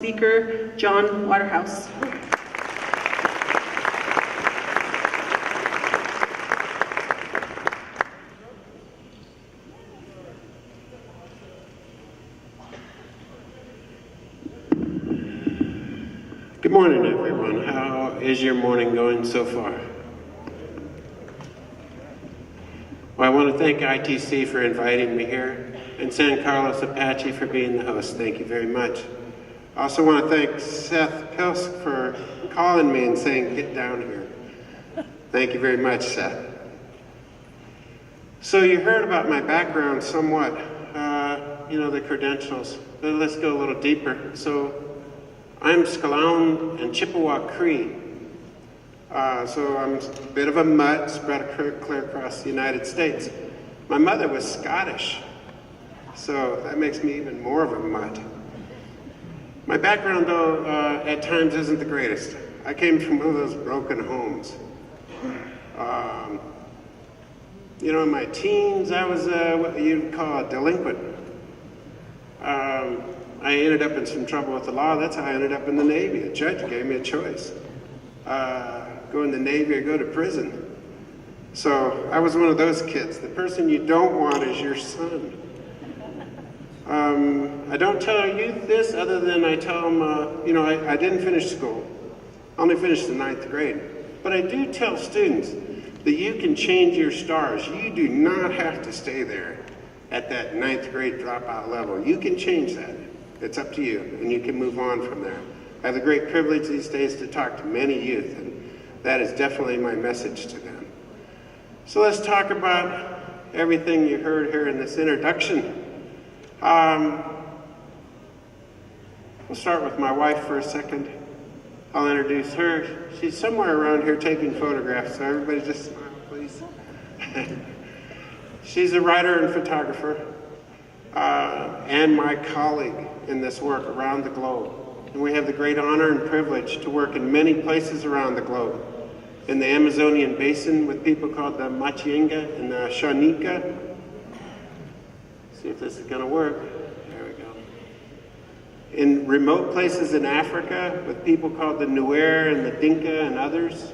Speaker Jon Waterhouse. Good morning, everyone. How is your morning going so far? Well, I want to thank ITC for inviting me here and San Carlos Apache for being the host. Thank you very much. I also want to thank Seth Pilsk for calling me and saying, get down here. Thank you very much, Seth. So you heard about my background somewhat, the credentials, but let's go a little deeper. So I'm Skalaun and Chippewa Cree. So I'm a bit of a mutt spread clear across the United States. My mother was Scottish, so that makes me even more of a mutt. My background, though, at times isn't the greatest. I came from one of those broken homes. In my teens, I was what you'd call a delinquent. I ended up in some trouble with the law. That's how I ended up in the Navy. A judge gave me a choice. Go in the Navy or go to prison. So I was one of those kids. The person you don't want is your son. I don't tell our youth this other than I tell them, I didn't finish school. I only finished the 9th grade. But I do tell students that you can change your stars. You do not have to stay there at that 9th grade dropout level. You can change that. It's up to you, and you can move on from there. I have the great privilege these days to talk to many youth, and that is definitely my message to them. So let's talk about everything you heard here in this introduction. We'll start with my wife for a second. I'll introduce her. She's somewhere around here taking photographs, so everybody just smile, please. She's a writer and photographer, and my colleague in this work around the globe. And we have the great honor and privilege to work in many places around the globe. In the Amazonian basin with people called the Machinga and the Shanika. See if this is going to work. There we go. In remote places in Africa with people called the Nuer and the Dinka and others.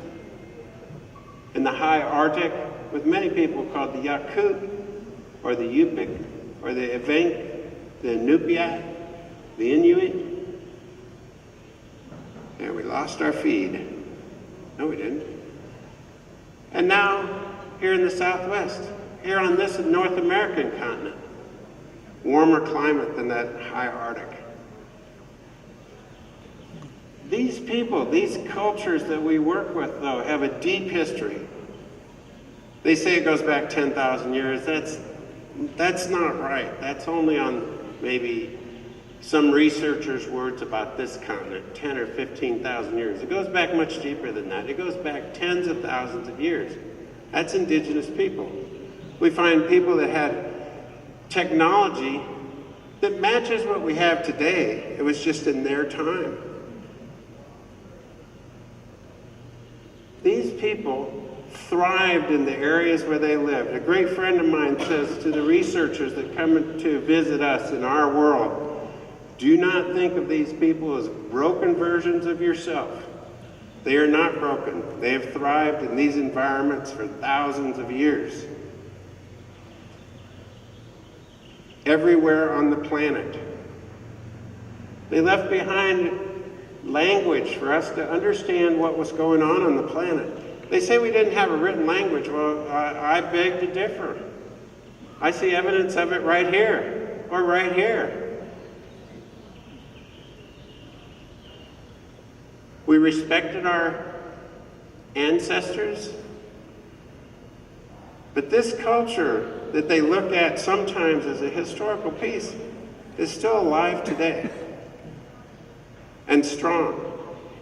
In the high Arctic with many people called the Yakut or the Yupik or the Evenk, the Inupiat, the Inuit. And we lost our feed. No, we didn't. And now, here in the Southwest, here on this North American continent, warmer climate than that high Arctic. These people, these cultures that we work with, though, have a deep history. They say it goes back 10,000 years. That's not right. That's only on maybe some researchers' words about this continent, 10 or 15,000 years. It goes back much deeper than that. It goes back tens of thousands of years. That's indigenous people. We find people that had technology that matches what we have today. It was just in their time. These people thrived in the areas where they lived. A great friend of mine says to the researchers that come to visit us in our world, do not think of these people as broken versions of yourself. They are not broken. They have thrived in these environments for thousands of years. Everywhere on the planet. They left behind language for us to understand what was going on the planet. They say we didn't have a written language. Well, I beg to differ. I see evidence of it right here, or right here. We respected our ancestors, but this culture that they look at sometimes as a historical piece is still alive today and strong.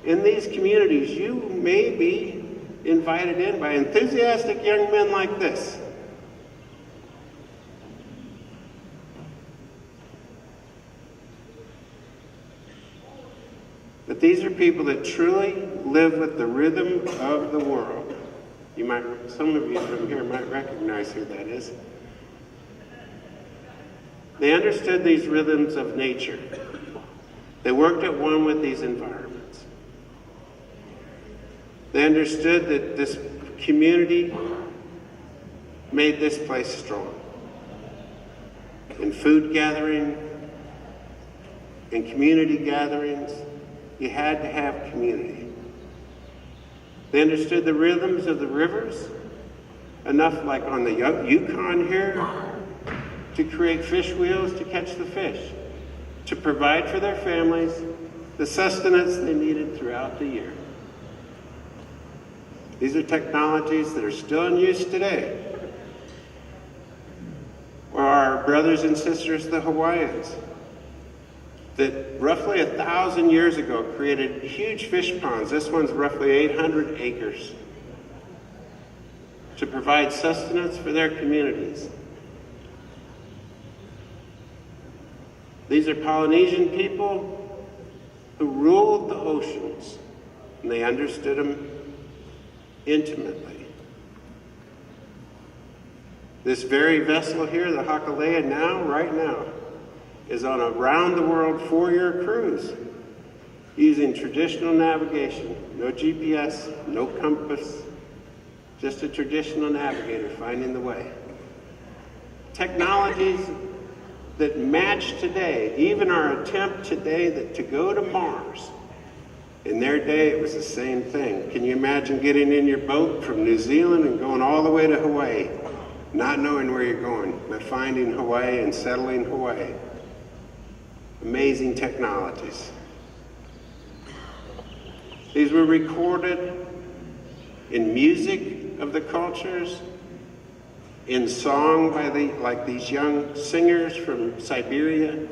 In these communities, you may be invited in by enthusiastic young men like this. But these are people that truly live with the rhythm of the world. Some of you from here might recognize who that is. They understood these rhythms of nature. They worked at one with these environments. They understood that this community made this place strong. In food gathering, in community gatherings, you had to have community. They understood the rhythms of the rivers, enough like on the Yukon here, to create fish wheels to catch the fish, to provide for their families the sustenance they needed throughout the year. These are technologies that are still in use today. Or our brothers and sisters, the Hawaiians, that roughly 1,000 years ago created huge fish ponds. This one's roughly 800 acres to provide sustenance for their communities. These are Polynesian people who ruled the oceans, and they understood them intimately. This very vessel here, the Hokulea, right now, is on a round-the-world 4-year cruise using traditional navigation. No GPS, no compass, just a traditional navigator finding the way. Technologies that match today, even our attempt today to go to Mars. In their day, it was the same thing. Can you imagine getting in your boat from New Zealand and going all the way to Hawaii, not knowing where you're going, but finding Hawaii and settling Hawaii? Amazing technologies. These were recorded in music of the cultures, in song by like these young singers from Siberia,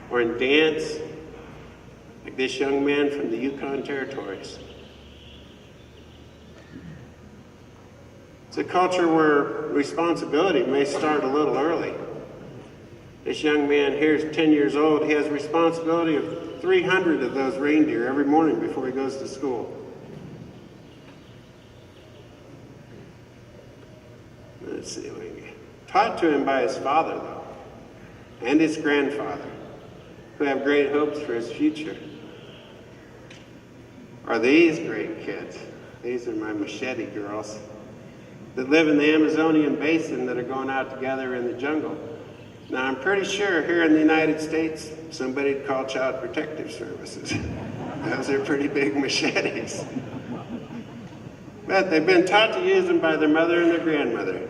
or in dance, like this young man from the Yukon territories. It's a culture where responsibility may start a little early. This young man here is 10 years old. He has responsibility of 300 of those reindeer every morning before he goes to school. Let's see, taught to him by his father, though, and his grandfather, who have great hopes for his future. Are these great kids? These are my machete girls that live in the Amazonian basin that are going out together in the jungle. Now, I'm pretty sure here in the United States, somebody'd call Child Protective Services. Those are pretty big machetes. But they've been taught to use them by their mother and their grandmother.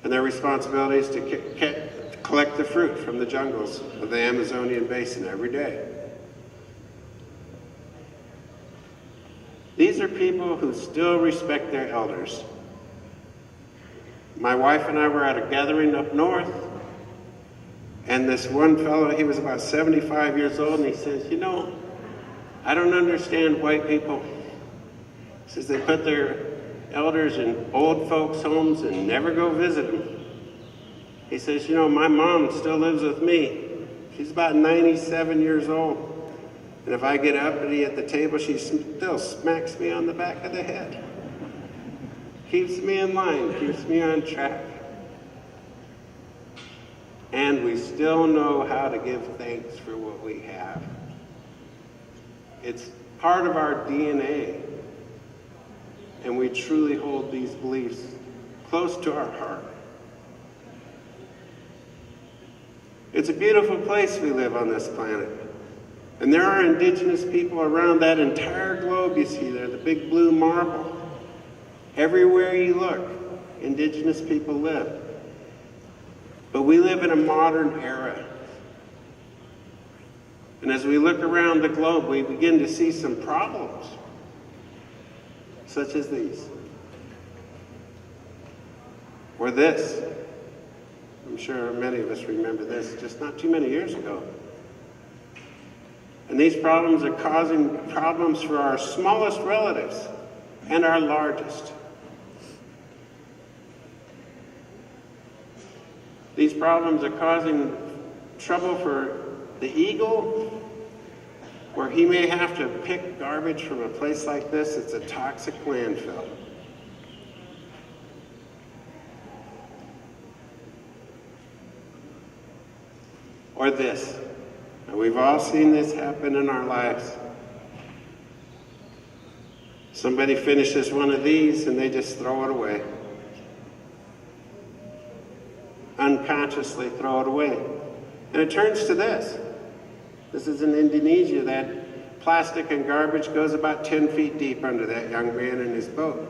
And their responsibility is to collect the fruit from the jungles of the Amazonian basin every day. These are people who still respect their elders. My wife and I were at a gathering up north, and this one fellow, he was about 75 years old, and he says, you know, I don't understand white people. He says they put their elders in old folks' homes and never go visit them. He says, you know, my mom still lives with me. She's about 97 years old. And if I get uppity at the table, she still smacks me on the back of the head. Keeps me in line, keeps me on track. And we still know how to give thanks for what we have. It's part of our DNA. And we truly hold these beliefs close to our heart. It's a beautiful place we live on this planet. And there are indigenous people around that entire globe you see there, the big blue marble. Everywhere you look, indigenous people live. But we live in a modern era. And as we look around the globe, we begin to see some problems, such as these. Or this. I'm sure many of us remember this just not too many years ago. And these problems are causing problems for our smallest relatives and our largest. These problems are causing trouble for the eagle, where he may have to pick garbage from a place like this. It's a toxic landfill. Or this. Now, we've all seen this happen in our lives. Somebody finishes one of these and they just throw it away. Unconsciously throw it away. And it turns to this. This is in Indonesia. That plastic and garbage goes about 10 feet deep under that young man in his boat.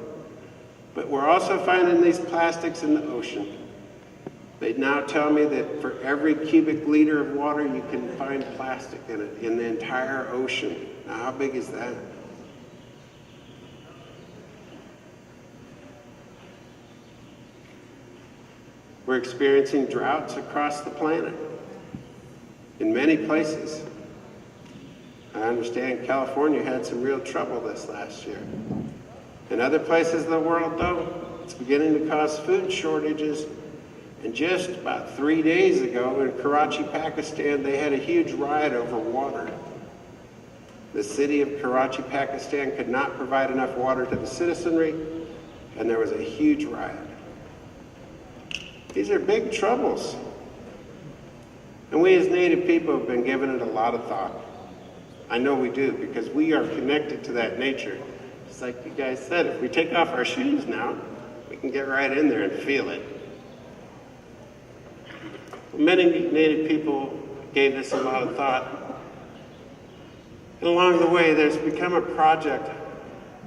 But we're also finding these plastics in the ocean. They now tell me that for every cubic liter of water, you can find plastic in it, in the entire ocean. Now, how big is that? We're experiencing droughts across the planet in many places. I understand California had some real trouble this last year. In other places of the world, though, it's beginning to cause food shortages. And just about 3 days ago in Karachi, Pakistan, they had a huge riot over water. The city of Karachi, Pakistan could not provide enough water to the citizenry, and there was a huge riot. These are big troubles. And we as Native people have been giving it a lot of thought. I know we do, because we are connected to that nature. Just like you guys said, if we take off our shoes now, we can get right in there and feel it. Many Native people gave this a lot of thought. And along the way, there's become a project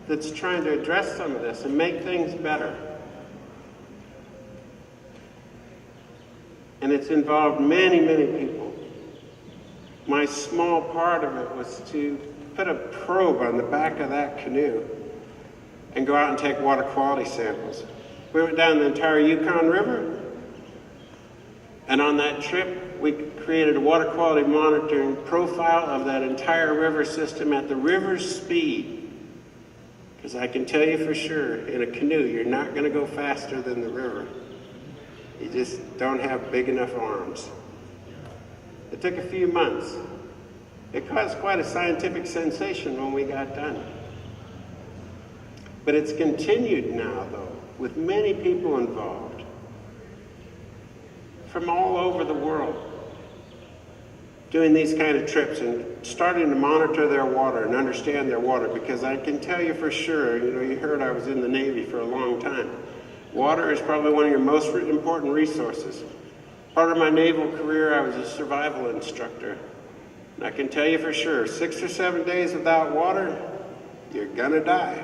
that's trying to address some of this and make things better. And it's involved many, many people. My small part of it was to put a probe on the back of that canoe and go out and take water quality samples. We went down the entire Yukon River, and on that trip, we created a water quality monitoring profile of that entire river system at the river's speed. Because I can tell you for sure, in a canoe, you're not going to go faster than the river. You just don't have big enough arms. It took a few months. It caused quite a scientific sensation when we got done. But it's continued now, though, with many people involved from all over the world doing these kind of trips and starting to monitor their water and understand their water, because I can tell you for sure, you heard I was in the Navy for a long time. Water is probably one of your most important resources. Part of my naval career, I was a survival instructor. And I can tell you for sure, 6 or 7 days without water, you're gonna die.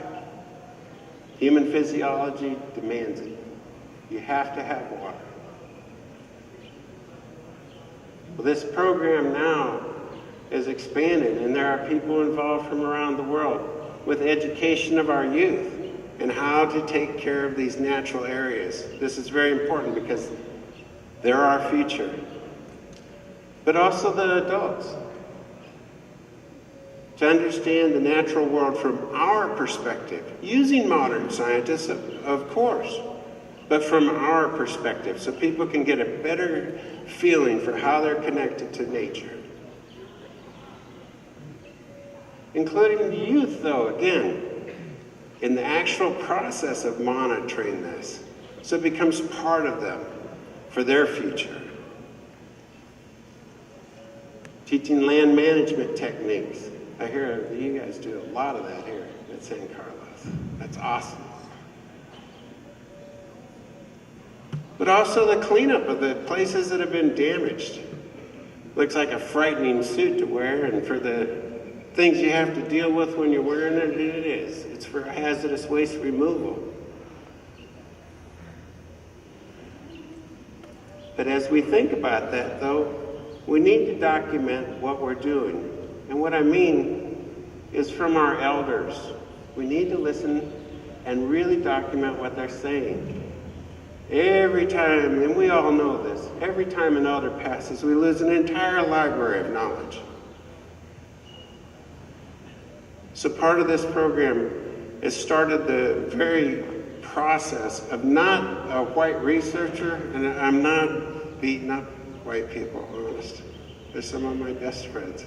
Human physiology demands it. You have to have water. Well, this program now is expanded, and there are people involved from around the world with education of our youth and how to take care of these natural areas. This is very important because they're our future. But also the adults. To understand the natural world from our perspective, using modern scientists, of course, but from our perspective, so people can get a better feeling for how they're connected to nature. Including the youth, though, again, in the actual process of monitoring this, so it becomes part of them for their future. Teaching land management techniques. I hear you guys do a lot of that here at San Carlos. That's awesome. But also the cleanup of the places that have been damaged. Looks like a frightening suit to wear, and for the things you have to deal with when you're wearing it, it is. It's for hazardous waste removal. But as we think about that, though, we need to document what we're doing. And what I mean is from our elders. We need to listen and really document what they're saying. Every time, and we all know this, every time an elder passes, we lose an entire library of knowledge. So part of this program has started the very process of not a white researcher, and I'm not beating up white people, honest. They're some of my best friends.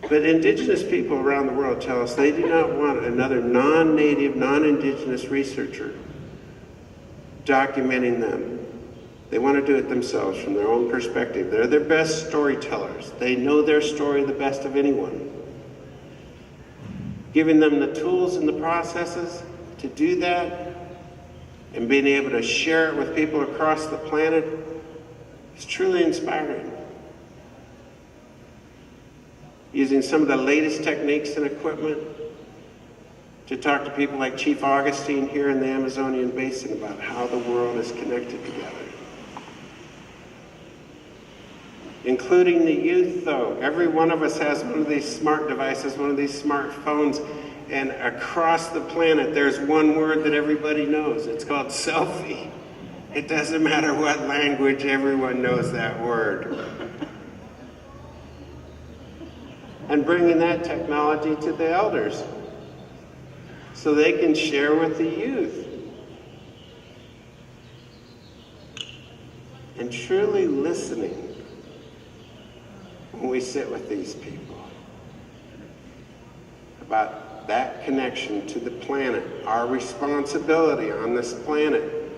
But indigenous people around the world tell us they do not want another non-native, non-indigenous researcher documenting them. They want to do it themselves from their own perspective. They're their best storytellers. They know their story the best of anyone. Giving them the tools and the processes to do that and being able to share it with people across the planet is truly inspiring. Using some of the latest techniques and equipment to talk to people like Chief Augustine here in the Amazonian Basin about how the world is connected together. Including the youth, though. Every one of us has one of these smart devices, one of these smartphones, and across the planet there's one word that everybody knows. It's called selfie. It doesn't matter what language, everyone knows that word. And bringing that technology to the elders so they can share with the youth. And truly listening when we sit with these people about that connection to the planet, our responsibility on this planet.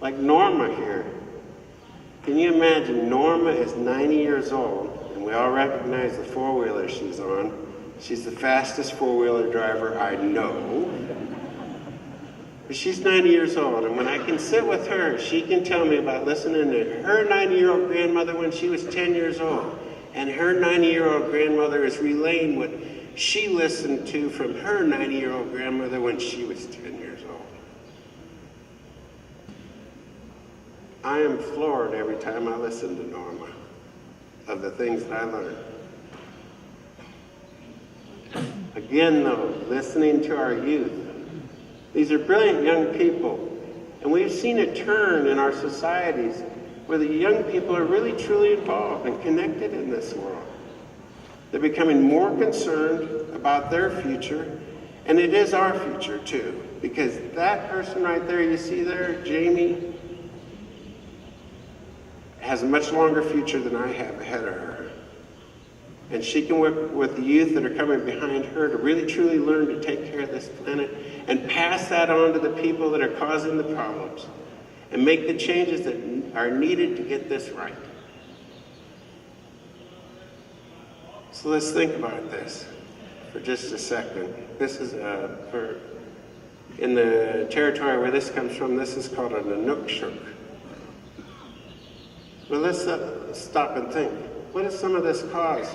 Like Norma here. Can you imagine? Norma is 90 years old, and we all recognize the four-wheeler she's on. She's the fastest four-wheeler driver I know. But she's 90 years old, and when I can sit with her, she can tell me about listening to her 90-year-old grandmother when she was 10 years old. And her 90-year-old grandmother is relaying what she listened to from her 90-year-old grandmother when she was 10 years old. I am floored every time I listen to Norma of the things that I learned. Again, though, listening to our youth. These are brilliant young people, and we've seen a turn in our societies where the young people are really truly involved and connected in this world. They're becoming more concerned about their future, and it is our future too, because that person right there you see there, Jamie, has a much longer future than I have ahead of her. And she can work with the youth that are coming behind her to really truly learn to take care of this planet and pass that on to the people that are causing the problems and make the changes that are needed to get this right. So let's think about this for just a second. This is in the territory where this comes from, this is called an inukshuk. Well, let's stop and think. What does some of this cause?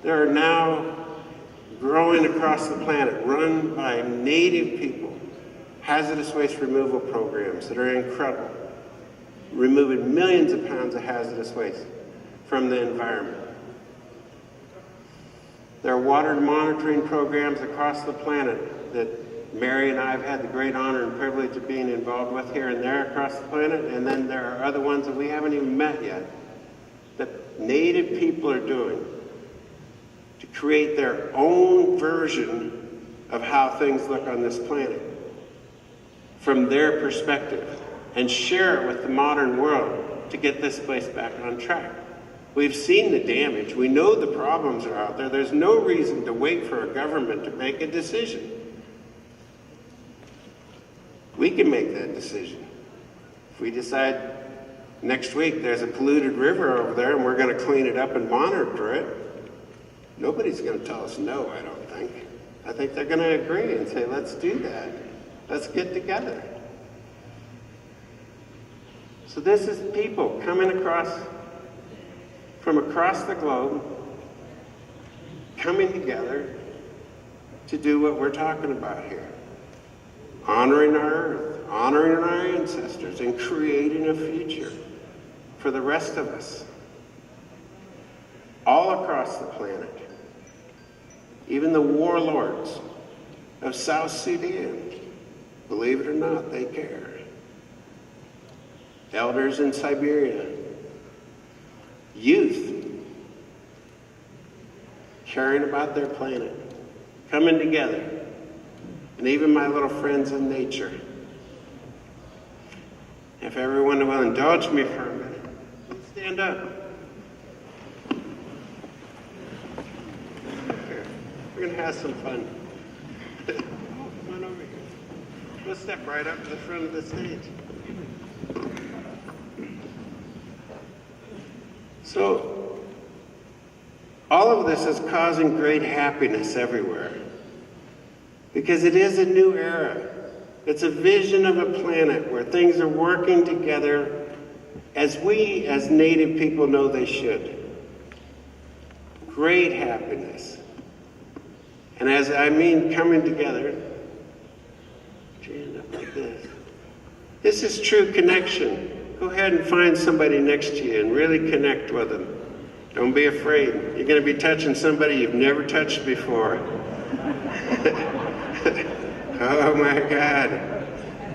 There are now growing across the planet, run by native people, hazardous waste removal programs that are incredible, removing millions of pounds of hazardous waste from the environment. There are water monitoring programs across the planet that Mary and I have had the great honor and privilege of being involved with here and there across the planet, and then there are other ones that we haven't even met yet that native people are doing to create their own version of how things look on this planet from their perspective and share it with the modern world to get this place back on track. We've seen the damage. We know the problems are out there. There's no reason to wait for a government to make a decision. We can make that decision. If we decide next week there's a polluted river over there and we're going to clean it up and monitor it, nobody's going to tell us no, I don't think. I think they're going to agree and say, let's do that. Let's get together. So this is people coming from across the globe, coming together to do what we're talking about here. Honoring our earth, honoring our ancestors, and creating a future for the rest of us. All across the planet. Even the warlords of South Sudan, believe it or not, they care. Elders in Siberia, youth caring about their planet, coming together, and even my little friends in nature. If everyone will indulge me for a minute, let's stand up. Here, we're going to have some fun. Come on over here. want to step right up to the front of the stage? So, all of this is causing great happiness everywhere. Because it is a new era. It's a vision of a planet where things are working together as we, as Native people, know they should. Great happiness. And as I mean coming together, stand up like this. This is true connection. Go ahead and find somebody next to you and really connect with them. Don't be afraid. You're going to be touching somebody you've never touched before. Oh my God.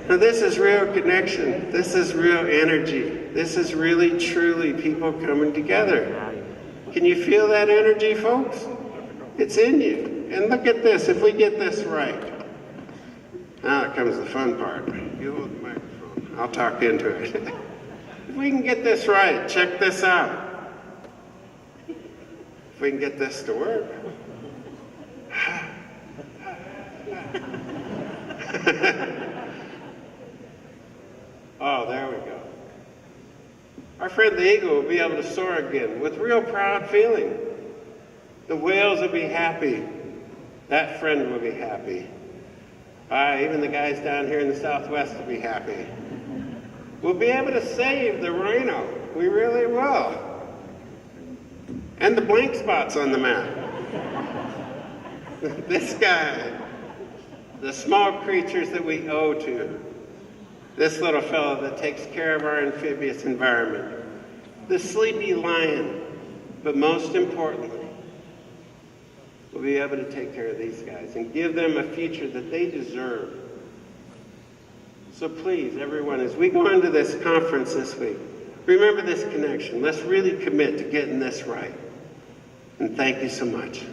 Now this is real connection. This is real energy. This is really, truly people coming together. Can you feel that energy, folks? It's in you. And look at this, if we get this right. Now comes the fun part. You hold the microphone. I'll talk into it. If we can get this right, check this out. If we can get this to work. Oh, there we go. Our friend the eagle will be able to soar again with real proud feeling. The whales will be happy. That friend will be happy. Even the guys down here in the Southwest will be happy. We'll be able to save the rhino. We really will. And the blank spots on the map. This guy, the small creatures that we owe to, this little fellow that takes care of our amphibious environment, the sleepy lion, but most importantly, we'll be able to take care of these guys and give them a future that they deserve. So please, everyone, as we go into this conference this week, remember this connection. Let's really commit to getting this right. And thank you so much.